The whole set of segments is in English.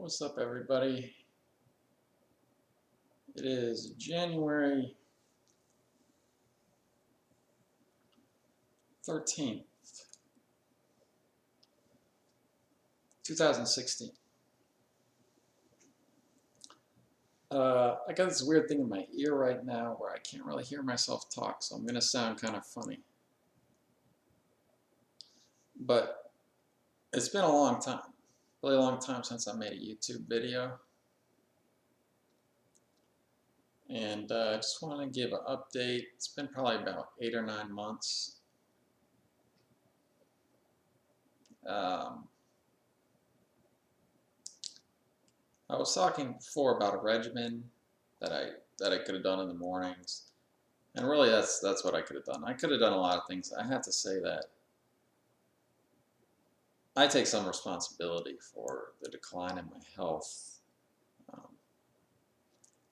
What's up, everybody? It is January 13th, 2016. I got this weird thing in my ear right now where I can't really hear myself talk, so I'm going to sound kind of funny. But it's been a long time, really long time since I made a YouTube video. And I just want to give an update. It's been probably about 8 or 9 months. I was talking before about a regimen that I could have done in the mornings, and really that's what I could have done. I could have done a lot of things. I have to say that I take some responsibility for the decline in my health. Um,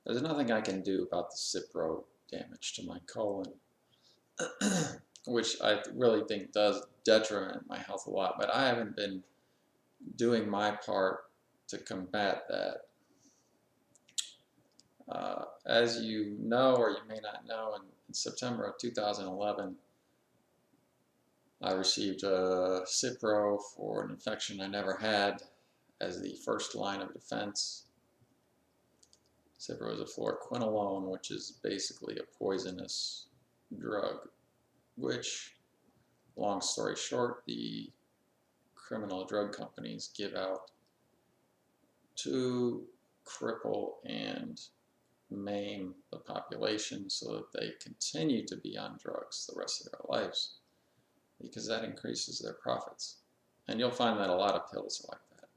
there's nothing I can do about the Cipro damage to my colon, which I really think does detriment my health a lot, but I haven't been doing my part to combat that. As you know, or you may not know, in September of 2011, I received a Cipro for an infection I never had as the first line of defense. Cipro is a fluoroquinolone, which is basically a poisonous drug, which, long story short, the criminal drug companies give out to cripple and maim the population so that they continue to be on drugs the rest of their lives, because that increases their profits. And you'll find that a lot of pills are like that.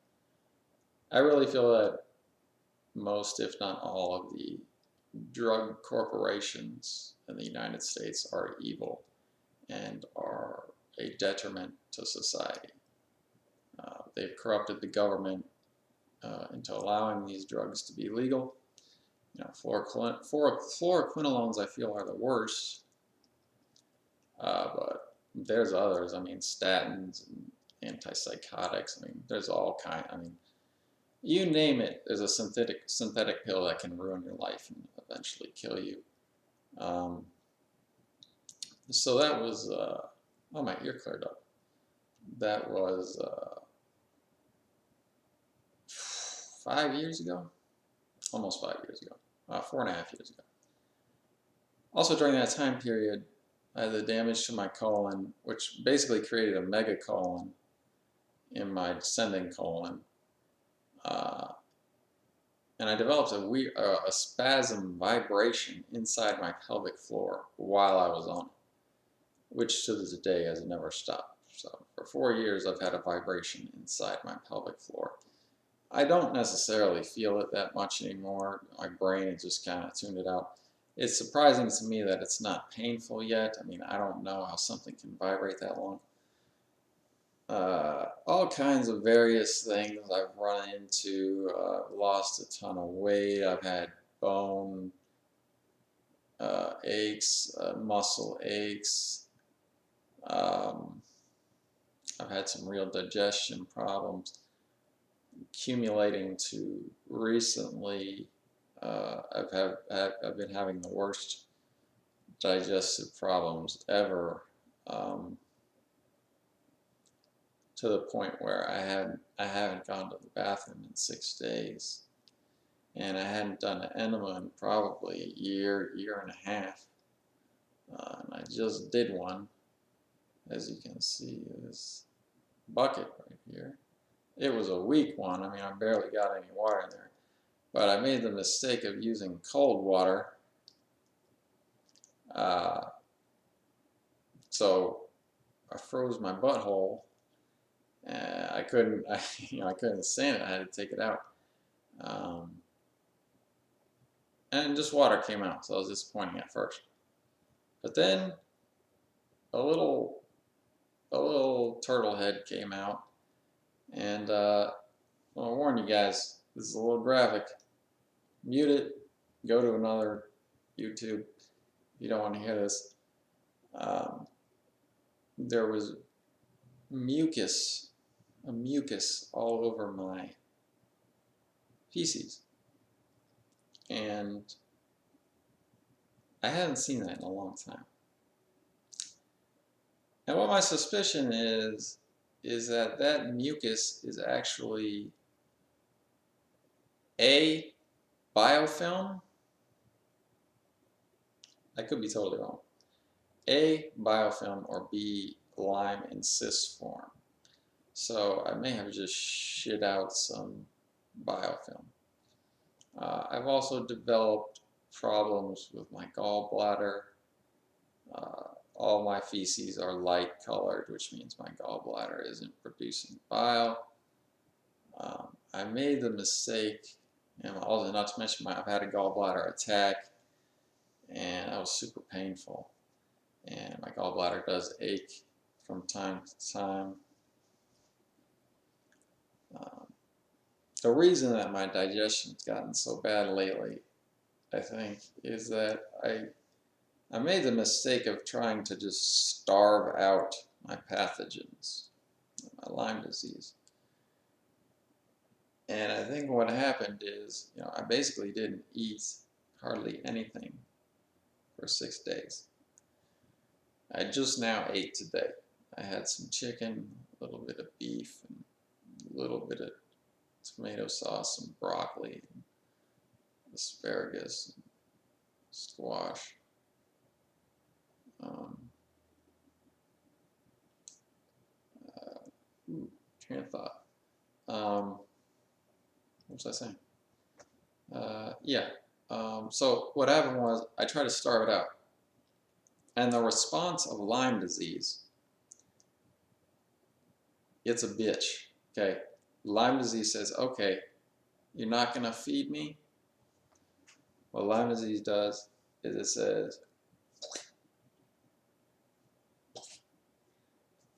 I really feel that most, if not all, of the drug corporations in the United States are evil and are a detriment to society. They've corrupted the government into allowing these drugs to be legal. You know, fluoroquinolones, I feel, are the worst, but there's others. I mean, statins and antipsychotics. I mean, there's all kind. I mean, you name it. There's a synthetic pill that can ruin your life and eventually kill you. So that was. Oh, my ear cleared up. That was 5 years ago, almost 5 years ago, 4.5 years ago. Also, during that time period, I had the damage to my colon, which basically created a megacolon in my descending colon. And I developed a spasm vibration inside my pelvic floor while I was on it, which to this day has never stopped. So for 4 years, I've had a vibration inside my pelvic floor. I don't necessarily feel it that much anymore. My brain has just kind of tuned it out. It's surprising to me that it's not painful yet. I mean, I don't know how something can vibrate that long. All kinds of various things I've run into. Lost a ton of weight. I've had bone aches, muscle aches. I've had some real digestion problems. Accumulating to recently, I've been having the worst digestive problems ever, to the point where I haven't gone to the bathroom in 6 days, and I hadn't done an enema in probably a year and a half, and I just did one. As you can see, this bucket right here. It was a weak one. I mean, I barely got any water in there. But I made the mistake of using cold water. So I froze my butthole. I couldn't stand it. I had to take it out. And just water came out, so I was disappointing at first. But then a little turtle head came out. And I'll warn you guys, this is a little graphic. Mute it, go to another YouTube if you don't want to hear this. There was mucus all over my feces. And I hadn't seen that in a long time. And what my suspicion is that that mucus is actually A, biofilm. I could be totally wrong. A, biofilm, or B, Lyme in cyst form. So I may have just shit out some biofilm. I've also developed problems with my gallbladder. All my feces are light colored, which means my gallbladder isn't producing bile. I made the mistake, and also not to mention I've had a gallbladder attack, and that was super painful. And my gallbladder does ache from time to time. The reason that my digestion's gotten so bad lately, I think, is that I made the mistake of trying to just starve out my pathogens, my Lyme disease. And I think what happened is, I basically didn't eat hardly anything for 6 days. I just now ate today. I had some chicken, a little bit of beef, and a little bit of tomato sauce, some broccoli, and asparagus, and squash. Train of thought. What was I saying? So what happened was I tried to starve it out. And the response of Lyme disease, it's a bitch. Okay, Lyme disease says, okay, you're not going to feed me? What Lyme disease does is it says,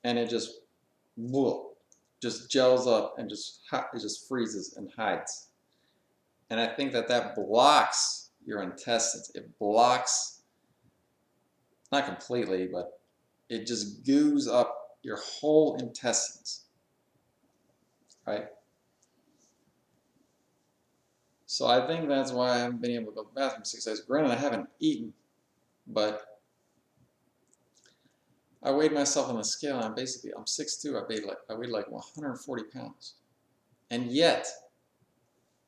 and it just gels up and it just freezes and hides. And I think that blocks your intestines. It blocks, not completely, but it just goos up your whole intestines, right? So I think that's why I haven't been able to go to the bathroom 6 days. Granted, I haven't eaten, but I weighed myself on the scale, and I'm 6'2". I weighed like 140 pounds. And yet,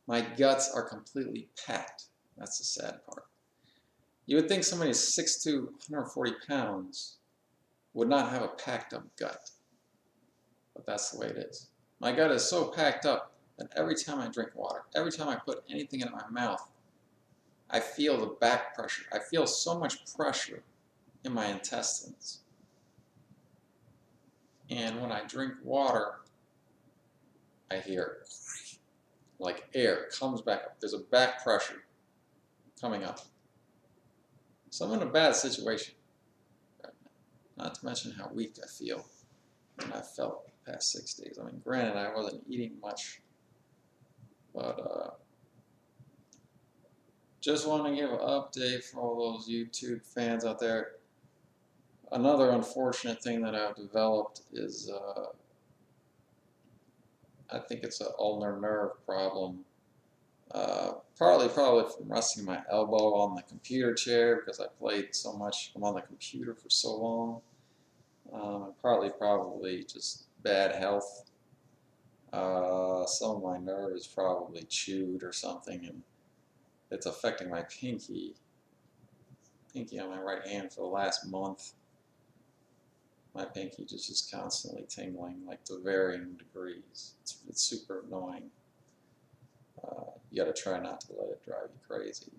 my guts are completely packed. That's the sad part. You would think somebody 6'2", 140 pounds would not have a packed up gut. But that's the way it is. My gut is so packed up that every time I drink water, every time I put anything in my mouth, I feel the back pressure. I feel so much pressure in my intestines. And when I drink water, I hear like air comes back up. There's a back pressure coming up. So I'm in a bad situation right now. Not to mention how weak I feel and I felt the past 6 days. I mean, granted, I wasn't eating much, but just want to give an update for all those YouTube fans out there. Another unfortunate thing that I've developed is I think it's an ulnar nerve problem. Partly probably from resting my elbow on the computer chair because I played so much. I'm on the computer for so long. And partly probably just bad health. Some of my nerve is probably chewed or something, and it's affecting my pinky on my right hand for the last month. My pinky just is constantly tingling, like to varying degrees. It's super annoying. You got to try not to let it drive you crazy.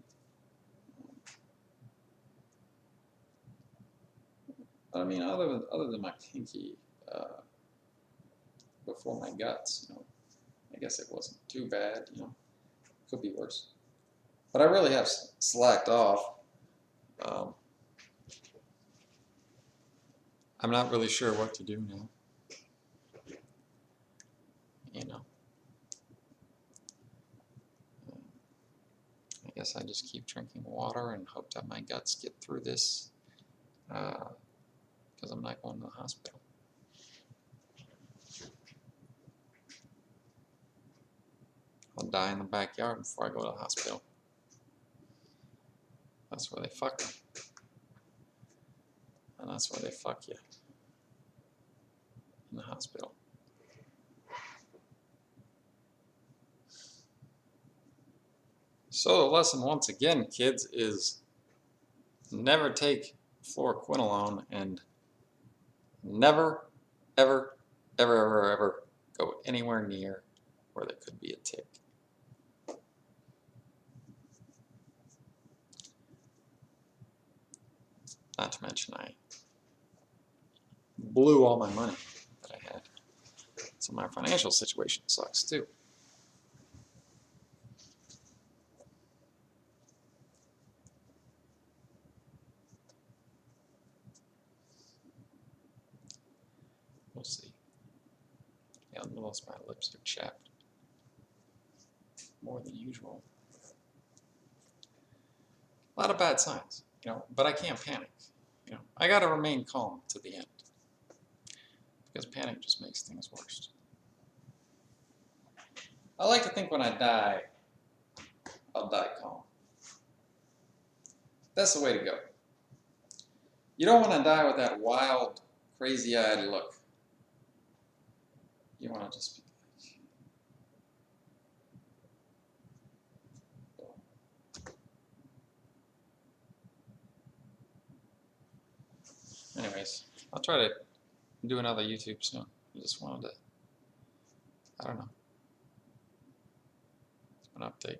But I mean, other than my pinky, before my guts, I guess it wasn't too bad. Could be worse. But I really have slacked off. I'm not really sure what to do now. I guess I just keep drinking water and hope that my guts get through this, because I'm not going to the hospital. I'll die in the backyard before I go to the hospital. That's where they fuck them. And that's where they fuck you. In the hospital. So the lesson, once again, kids, is never take fluoroquinolone and never, ever, ever, ever, ever go anywhere near where there could be a tick. Not to mention I blew all my money that I had. So my financial situation sucks too. We'll see. Yeah, most of my lips are chapped. More than usual. A lot of bad signs, but I can't panic. I gotta remain calm to the end. Because panic just makes things worse. I like to think when I die, I'll die calm. That's the way to go. You don't want to die with that wild, crazy-eyed look. You want to just be like... Anyways, I'll try to do another YouTube soon. I just wanted to, I don't know, an update.